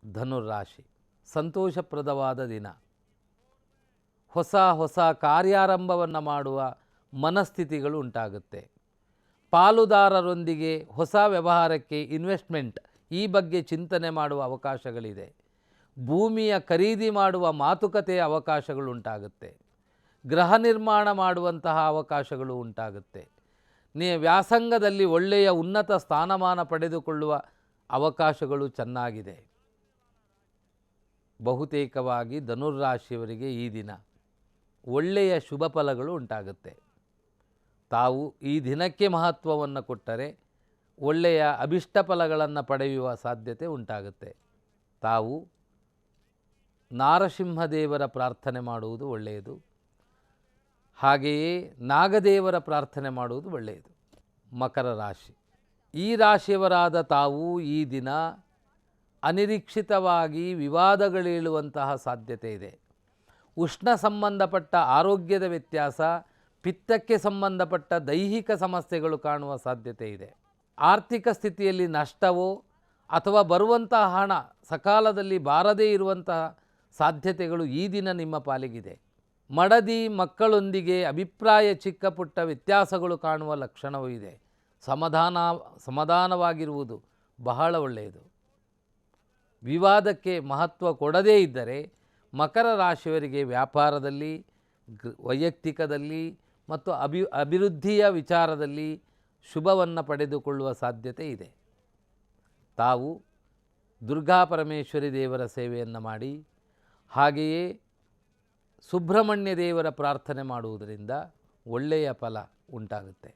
ಧನುರಾಶಿ ಸಂತೋಷಪ್ರದವಾದ ದಿನ. ಹೊಸ ಕಾರ್ಯಾರಂಭವನ್ನು ಮಾಡುವ ಮನಸ್ಥಿತಿಗಳು ಉಂಟಾಗುತ್ತೆ. ಪಾಲುದಾರರೊಂದಿಗೆ ಹೊಸ ವ್ಯವಹಾರಕ್ಕೆ ಇನ್ವೆಸ್ಟ್ಮೆಂಟ್ ಈ ಬಗ್ಗೆ ಚಿಂತನೆ ಮಾಡುವ ಅವಕಾಶಗಳಿದೆ. ಭೂಮಿಯ ಖರೀದಿ ಮಾಡುವ ಮಾತುಕತೆಯ ಅವಕಾಶಗಳು ಉಂಟಾಗುತ್ತೆ. ಗೃಹ ನಿರ್ಮಾಣ ಮಾಡುವಂತಹ ಅವಕಾಶಗಳು ಉಂಟಾಗುತ್ತೆ. ವ್ಯಾಸಂಗದಲ್ಲಿ ಒಳ್ಳೆಯ ಉನ್ನತ ಸ್ಥಾನಮಾನ ಪಡೆದುಕೊಳ್ಳುವ ಅವಕಾಶಗಳು ಚೆನ್ನಾಗಿದೆ. ಬಹುತೇಕವಾಗಿ ಧನುರಾಶಿಯವರಿಗೆ ಈ ದಿನ ಒಳ್ಳೆಯ ಶುಭ ಫಲಗಳು ಉಂಟಾಗುತ್ತೆ. ತಾವು ಈ ದಿನಕ್ಕೆ ಮಹತ್ವವನ್ನು ಕೊಟ್ಟರೆ ಒಳ್ಳೆಯ ಅಭಿಷ್ಟ ಫಲಗಳನ್ನು ಪಡೆಯುವ ಸಾಧ್ಯತೆ ಉಂಟಾಗುತ್ತೆ. ತಾವು ನಾರಸಿಂಹದೇವರ ಪ್ರಾರ್ಥನೆ ಮಾಡುವುದು ಒಳ್ಳೆಯದು. ಹಾಗೆಯೇ ನಾಗದೇವರ ಪ್ರಾರ್ಥನೆ ಮಾಡುವುದು ಒಳ್ಳೆಯದು. ಮಕರ ರಾಶಿ, ಈ ರಾಶಿಯವರಾದ ತಾವು ಈ ದಿನ ಅನಿರೀಕ್ಷಿತವಾಗಿ ವಿವಾದಗಳೇಳುವಂತಹ ಸಾಧ್ಯತೆ ಇದೆ. ಉಷ್ಣ ಸಂಬಂಧಪಟ್ಟ ಆರೋಗ್ಯದ ವ್ಯತ್ಯಾಸ, ಪಿತ್ತಕ್ಕೆ ಸಂಬಂಧಪಟ್ಟ ದೈಹಿಕ ಸಮಸ್ಯೆಗಳು ಕಾಣುವ ಸಾಧ್ಯತೆ ಇದೆ. ಆರ್ಥಿಕ ಸ್ಥಿತಿಯಲ್ಲಿ ನಷ್ಟವೋ ಅಥವಾ ಬರುವಂತಹ ಹಣ ಸಕಾಲದಲ್ಲಿ ಬಾರದೇ ಇರುವಂತಹ ಸಾಧ್ಯತೆಗಳು ಈ ದಿನ ನಿಮ್ಮ ಪಾಲಿಗಿದೆ. ಮಡದಿ ಮಕ್ಕಳೊಂದಿಗೆ ಅಭಿಪ್ರಾಯ ಚಿಕ್ಕ ಪುಟ್ಟ ವ್ಯತ್ಯಾಸಗಳು ಕಾಣುವ ಲಕ್ಷಣವೂ ಇದೆ. ಸಮಾಧಾನವಾಗಿರುವುದು ಬಹಳ ಒಳ್ಳೆಯದು. ವಿವಾದಕ್ಕೆ ಮಹತ್ವ ಕೊಡದೇ ಇದ್ದರೆ ಮಕರ ರಾಶಿಯವರಿಗೆ ವ್ಯಾಪಾರದಲ್ಲಿ, ವೈಯಕ್ತಿಕದಲ್ಲಿ ಮತ್ತು ಅಭಿವೃದ್ಧಿಯ ವಿಚಾರದಲ್ಲಿ ಶುಭವನ್ನು ಪಡೆದುಕೊಳ್ಳುವ ಸಾಧ್ಯತೆ ಇದೆ. ತಾವು ದುರ್ಗಾ ಪರಮೇಶ್ವರಿ ದೇವರ ಸೇವೆಯನ್ನು ಮಾಡಿ, ಹಾಗೆಯೇ ಸುಬ್ರಹ್ಮಣ್ಯ ದೇವರ ಪ್ರಾರ್ಥನೆ ಮಾಡುವುದರಿಂದ ಒಳ್ಳೆಯ ಫಲ ಉಂಟಾಗುತ್ತೆ.